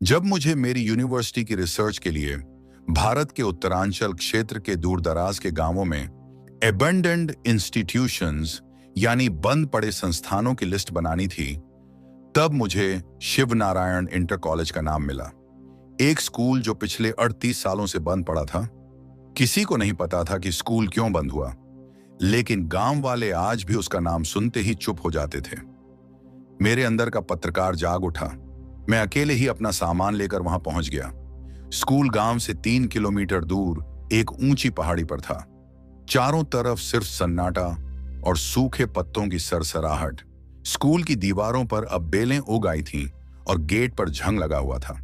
जब मुझे मेरी यूनिवर्सिटी की रिसर्च के लिए भारत के उत्तरांचल क्षेत्र के दूरदराज के गांवों में एबंडेंड इंस्टीट्यूशंस यानी बंद पड़े संस्थानों की लिस्ट बनानी थी, तब मुझे शिव नारायण इंटर कॉलेज का नाम मिला। एक स्कूल जो पिछले 38 सालों से बंद पड़ा था। किसी को नहीं पता था कि स्कूल क्यों बंद हुआ, लेकिन गांव वाले आज भी उसका नाम सुनते ही चुप हो जाते थे। मेरे अंदर का पत्रकार जाग उठा। मैं अकेले ही अपना सामान लेकर वहां पहुंच गया। स्कूल गांव से 3 किलोमीटर दूर एक ऊंची पहाड़ी पर था। चारों तरफ सिर्फ सन्नाटा और सूखे पत्तों की सरसराहट। स्कूल की दीवारों पर अब बेलें उग आई थीं और गेट पर झंग लगा हुआ था।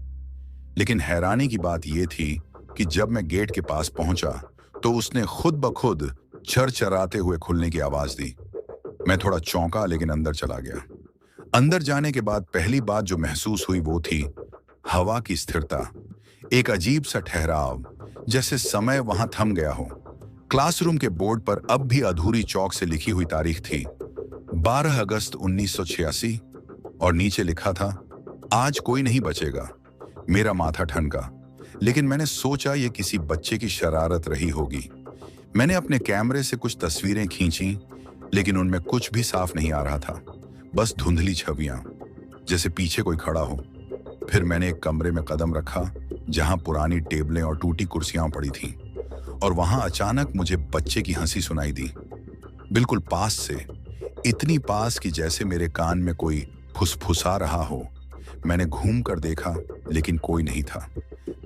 लेकिन हैरानी की बात यह थी कि जब मैं गेट के पास पहुंचा तो उसने खुद ब खुद चरचराते हुए खुलने की आवाज दी। मैं थोड़ा चौंका, लेकिन अंदर चला गया। अंदर जाने के बाद पहली बात जो महसूस हुई वो थी हवा की स्थिरता। एक अजीब सा ठहराव, जैसे समय वहां थम गया हो। क्लासरूम के बोर्ड पर अब भी अधूरी चौक से लिखी हुई तारीख थी, 12 अगस्त 1986, और नीचे लिखा था, आज कोई नहीं बचेगा। मेरा माथा ठनका, लेकिन मैंने सोचा ये किसी बच्चे की शरारत रही होगी। मैंने अपने कैमरे से कुछ तस्वीरें खींची, लेकिन उनमें कुछ भी साफ नहीं आ रहा था, बस धुंधली छवियां, जैसे पीछे कोई खड़ा हो। फिर मैंने एक कमरे में कदम रखा जहां पुरानी टेबलें और टूटी कुर्सियां पड़ी थीं, और वहां अचानक मुझे बच्चे की हंसी सुनाई दी, बिल्कुल पास से, इतनी पास कि जैसे मेरे कान में कोई फुसफुसा रहा हो। मैंने घूम कर देखा, लेकिन कोई नहीं था।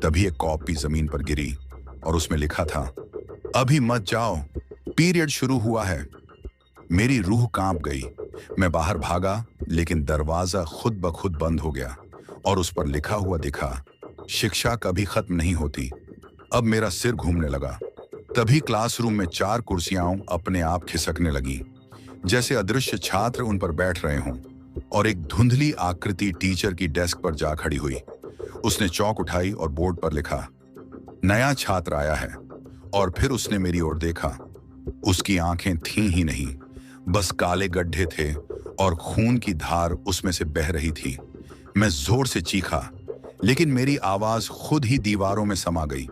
तभी एक कॉपी जमीन पर गिरी और उसमें लिखा था, अभी मत जाओ, पीरियड शुरू हुआ है। मेरी रूह कांप गई। मैं बाहर भागा, लेकिन दरवाजा खुद ब खुद बंद हो गया और उस पर लिखा हुआ दिखा, शिक्षा कभी खत्म नहीं होती। अब मेरा सिर घूमने लगा। तभी क्लासरूम में 4 कुर्सियां अपने आप खिसकने लगी, जैसे अदृश्य छात्र उन पर बैठ रहे हों, और एक धुंधली आकृति टीचर की डेस्क पर जा खड़ी हुई। उसने चौक उठाई और बोर्ड पर लिखा, नया छात्र आया है। और फिर उसने मेरी ओर देखा। उसकी आंखें थीं ही नहीं, बस काले गड्ढे थे और खून की धार उसमें से बह रही थी। मैं जोर से चीखा, लेकिन मेरी आवाज खुद ही दीवारों में समा गई।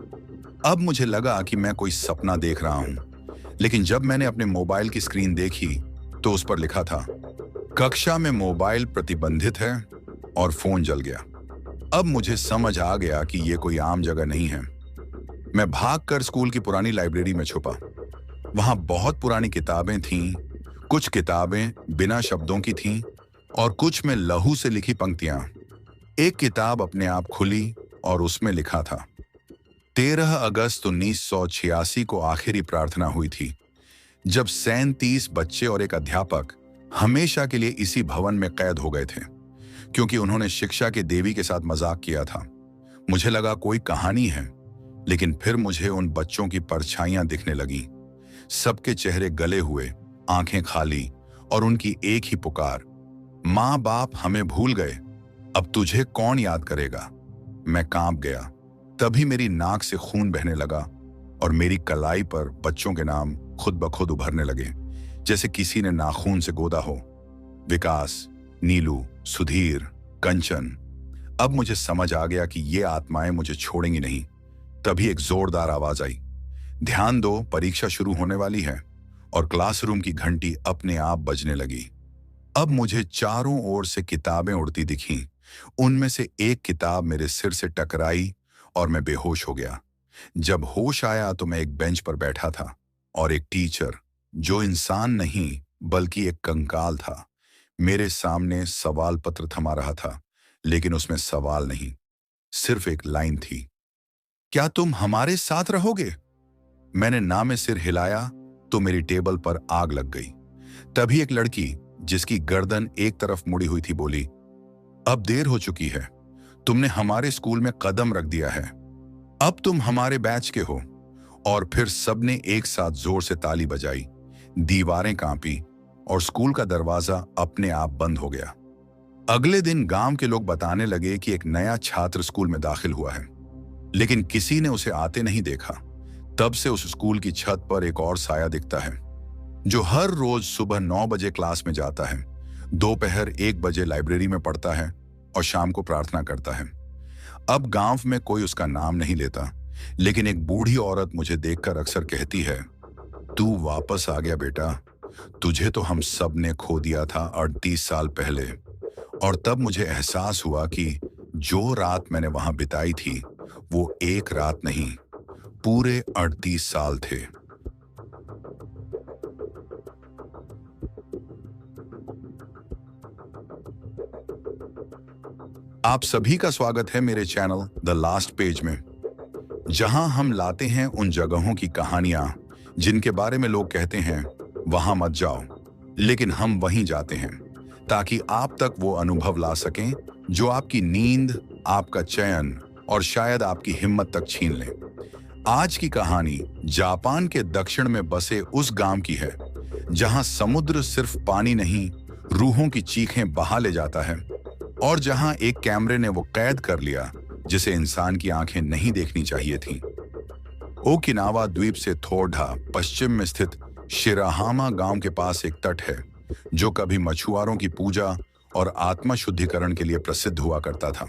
अब मुझे लगा कि मैं कोई सपना देख रहा हूं, लेकिन जब मैंने अपने मोबाइल की स्क्रीन देखी तो उस पर लिखा था, कक्षा में मोबाइल प्रतिबंधित है, और फोन जल गया। अब मुझे समझ आ गया कि यह कोई आम जगह नहीं है। मैं भागकर स्कूल की पुरानी लाइब्रेरी में छुपा। वहां बहुत पुरानी किताबें थीं। कुछ किताबें बिना शब्दों की थीं और कुछ में लहू से लिखी पंक्तियां। एक किताब अपने आप खुली और उसमें लिखा था, 13 अगस्त 1986 को आखिरी प्रार्थना हुई थी, जब 37 बच्चे और एक अध्यापक हमेशा के लिए इसी भवन में कैद हो गए थे, क्योंकि उन्होंने शिक्षा के देवी के साथ मजाक किया था। मुझे लगा कोई कहानी है, लेकिन फिर मुझे उन बच्चों की परछाइयां दिखने लगी। सबके चेहरे गले हुए, आंखें खाली, और उनकी एक ही पुकार, माँ बाप हमें भूल गए, अब तुझे कौन याद करेगा। मैं कांप गया। तभी मेरी नाक से खून बहने लगा और मेरी कलाई पर बच्चों के नाम खुद ब खुद उभरने लगे, जैसे किसी ने नाखून से गोदा हो। विकास, नीलू, सुधीर, कंचन। अब मुझे समझ आ गया कि ये आत्माएं मुझे छोड़ेंगी नहीं। तभी एक जोरदार आवाज आई, ध्यान दो, परीक्षा शुरू होने वाली है। और क्लासरूम की घंटी अपने आप बजने लगी। अब मुझे चारों ओर से किताबें उड़ती दिखीं। उनमें से एक किताब मेरे सिर से टकराई और मैं बेहोश हो गया। जब होश आया तो मैं एक बेंच पर बैठा था और एक टीचर, जो इंसान नहीं बल्कि एक कंकाल था, मेरे सामने सवाल पत्र थमा रहा था। लेकिन उसमें सवाल नहीं, सिर्फ एक लाइन थी, क्या तुम हमारे साथ रहोगे। मैंने ना में सिर हिलाया तो मेरी टेबल पर आग लग गई। तभी एक लड़की, जिसकी गर्दन एक तरफ मुड़ी हुई थी, बोली, अब देर हो चुकी है, तुमने हमारे स्कूल में कदम रख दिया है, अब तुम हमारे बैच के हो। और फिर सबने एक साथ जोर से ताली बजाई। दीवारें कांपी और स्कूल का दरवाजा अपने आप बंद हो गया। अगले दिन गांव के लोग बताने लगे कि एक नया छात्र स्कूल में दाखिल हुआ है, लेकिन किसी ने उसे आते नहीं देखा। तब से उस स्कूल की छत पर एक और साया दिखता है, जो हर रोज सुबह 9 बजे क्लास में जाता है, दोपहर 1 बजे लाइब्रेरी में पढ़ता है और शाम को प्रार्थना करता है। अब गांव में कोई उसका नाम नहीं लेता, लेकिन एक बूढ़ी औरत मुझे देखकर अक्सर कहती है, तू वापस आ गया बेटा। तुझे तो हम सब ने खो दिया था 38 साल पहले। और तब मुझे एहसास हुआ कि जो रात मैंने वहां बिताई थी वो एक रात नहीं, पूरे 38 साल थे। आप सभी का स्वागत है मेरे चैनल द लास्ट पेज में, जहां हम लाते हैं उन जगहों की कहानियां जिनके बारे में लोग कहते हैं वहां मत जाओ, लेकिन हम वहीं जाते हैं ताकि आप तक वो अनुभव ला सकें जो आपकी नींद, आपका चयन और शायद आपकी हिम्मत तक छीन लें। आज की कहानी जापान के दक्षिण में बसे उस गांव की है जहां समुद्र सिर्फ पानी नहीं, रूहों की चीखें बहा ले जाता है, और जहां एक कैमरे ने वो कैद कर लिया जिसे इंसान की आंखें नहीं देखनी चाहिए थीं। ओकिनावा द्वीप से थोड़ा पश्चिम में स्थित शिराहामा गांव के पास एक तट है जो कभी मछुआरों की पूजा और आत्मा शुद्धिकरण के लिए प्रसिद्ध हुआ करता था,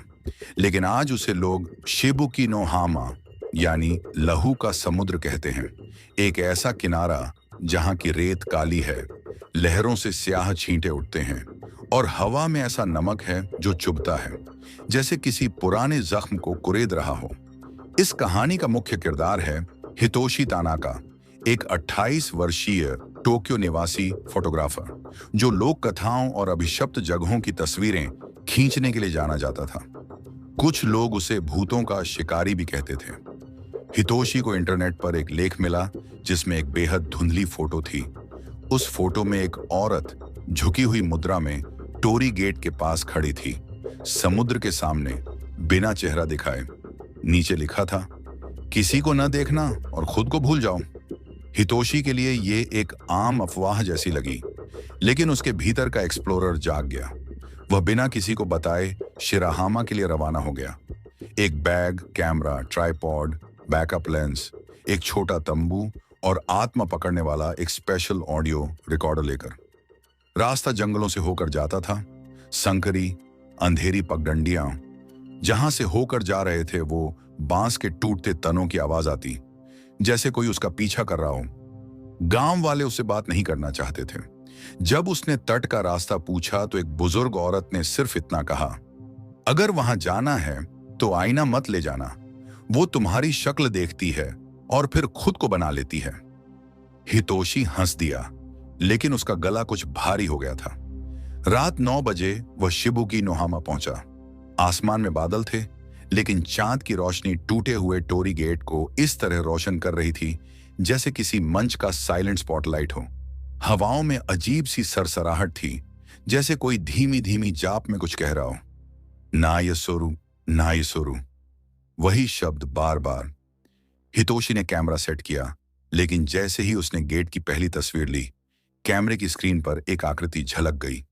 लेकिन आज उसे लोग शिबुकी नो हामा यानी लहू का समुद्र कहते हैं। एक ऐसा किनारा जहां की रेत काली है, लहरों से स्याह छींटे उठते हैं और हवा में ऐसा नमक है जो चुभता है, जैसे किसी पुराने जख्म को कुरेद रहा हो। इस कहानी का मुख्य किरदार है हितोशी तानाका, एक 28 वर्षीय टोक्यो निवासी फोटोग्राफर जो लोक कथाओं और अभिशप्त जगहों की तस्वीरें खींचने के लिए जाना जाता था। कुछ लोग उसे भूतों का शिकारी भी कहते थे। हितोशी को इंटरनेट पर एक लेख मिला जिसमें एक बेहद धुंधली फोटो थी। उस फोटो में एक औरत झुकी हुई मुद्रा में टोरी गेट के पास खड़ी थी, समुद्र के सामने, बिना चेहरा दिखाए। नीचे लिखा था, किसी को न देखना और खुद को भूल जाओ। हितोशी के लिए ये एक आम अफवाह जैसी लगी, लेकिन उसके भीतर का एक्सप्लोरर जाग गया। वह बिना किसी को बताए शिराहामा के लिए रवाना हो गया, एक bag, camera, tripod, backup lens, एक छोटा तंबू और आत्मा पकड़ने वाला एक स्पेशल ऑडियो रिकॉर्डर लेकर। रास्ता जंगलों से होकर जाता था, संकरी, अंधेरी पगडंडियां। जहां से होकर जा रहे थे वो बांस के टूटते तनों की आवाज आती, जैसे कोई उसका पीछा कर रहा हो। गांव वाले उससे बात नहीं करना चाहते थे। जब उसने तट का रास्ता पूछा तो एक बुजुर्ग औरत ने सिर्फ इतना कहा, अगर वहां जाना है तो आईना मत ले जाना, वो तुम्हारी शक्ल देखती है और फिर खुद को बना लेती है। हितोशी हंस दिया, लेकिन उसका गला कुछ भारी हो गया था। रात 9 बजे वह शिबुकी नोहामा पहुंचा। आसमान में बादल थे, लेकिन चांद की रोशनी टूटे हुए टोरी गेट को इस तरह रोशन कर रही थी जैसे किसी मंच का साइलेंट स्पॉटलाइट हो। हवाओं में अजीब सी सरसराहट थी, जैसे कोई धीमी धीमी जाप में कुछ कह रहा हो, ना ये सोरू, ना ये सोरू, वही शब्द बार बार। हितोशी ने कैमरा सेट किया, लेकिन जैसे ही उसने गेट की पहली तस्वीर ली, कैमरे की स्क्रीन पर एक आकृति झलक गई।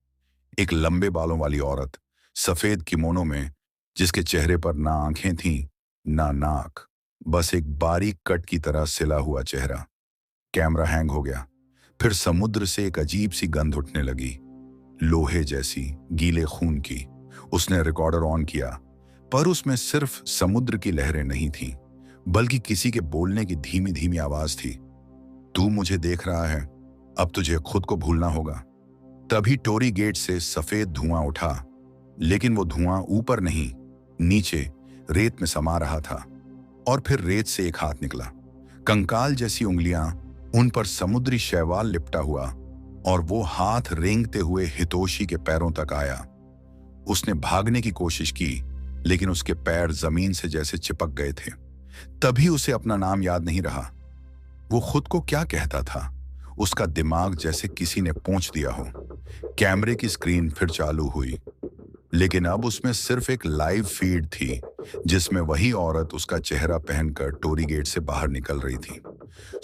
एक लंबे बालों वाली औरत, सफेद किमोनो में, जिसके चेहरे पर ना आंखें थीं ना नाक, बस एक बारीक कट की तरह सिला हुआ चेहरा। कैमरा हैंग हो गया। फिर समुद्र से एक अजीब सी गंध उठने लगी, लोहे जैसी, गीले खून की। उसने रिकॉर्डर ऑन किया, पर उसमें सिर्फ समुद्र की लहरें नहीं थीं, बल्कि किसी के बोलने की धीमी धीमी आवाज थी। तू मुझे देख रहा है, अब तुझे खुद को भूलना होगा। तभी टोरी गेट से सफेद धुआं उठा, लेकिन वो धुआं ऊपर नहीं, नीचे रेत में समा रहा था। और फिर रेत से एक हाथ निकला, कंकाल जैसी उंगलियां, उन पर समुद्री शैवाल लिपटा हुआ, और वो हाथ रेंगते हुए हितोशी के पैरों तक आया। उसने भागने की कोशिश की, लेकिन उसके पैर जमीन से जैसे चिपक गए थे। तभी उसे अपना नाम याद नहीं रहा। वो खुद को क्या कहता था? उसका दिमाग जैसे किसी ने पोंछ दिया हो। कैमरे की स्क्रीन फिर चालू हुई, लेकिन अब उसमें सिर्फ एक लाइव फीड थी जिसमें वही औरत उसका चेहरा पहनकर टोरी गेट से बाहर निकल रही थी।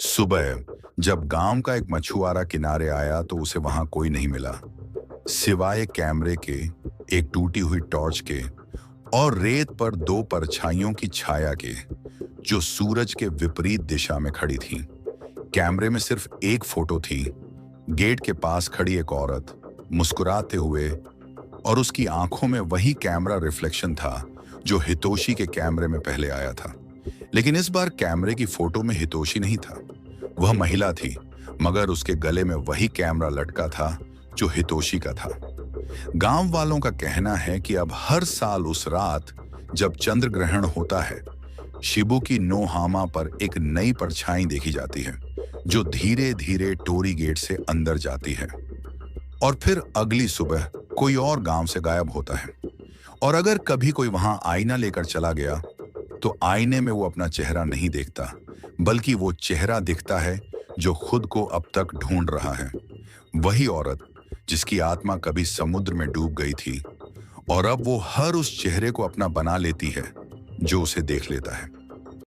सुबह जब गांव का एक मछुआरा किनारे आया तो उसे वहां कोई नहीं मिला, सिवाय कैमरे के, एक टूटी हुई टॉर्च के और रेत पर 2 परछाइयों की छाया के, जो सूरज के विपरीत दिशा में खड़ी थी। कैमरे में सिर्फ एक फोटो थी, गेट के पास खड़ी एक औरत मुस्कुराते हुए, और उसकी आंखों में वही कैमरा रिफ्लेक्शन था जो हितोशी के कैमरे में पहले आया था। लेकिन इस बार कैमरे की फोटो में हितोशी नहीं था, वह महिला थी, मगर उसके गले में वही कैमरा लटका था जो हितोशी का था। गांव वालों का कहना है कि अब हर साल उस रात जब चंद्र ग्रहण होता है, शिबू की नोहामा पर एक नई परछाई देखी जाती है जो धीरे धीरे टोरी गेट से अंदर जाती है और फिर अगली सुबह कोई और गांव से गायब होता है। और अगर कभी कोई वहां आईना लेकर चला गया तो आईने में वो अपना चेहरा नहीं देखता, बल्कि वो चेहरा दिखता है जो खुद को अब तक ढूंढ रहा है। वही औरत जिसकी आत्मा कभी समुद्र में डूब गई थी और अब वो हर उस चेहरे को अपना बना लेती है जो उसे देख लेता है।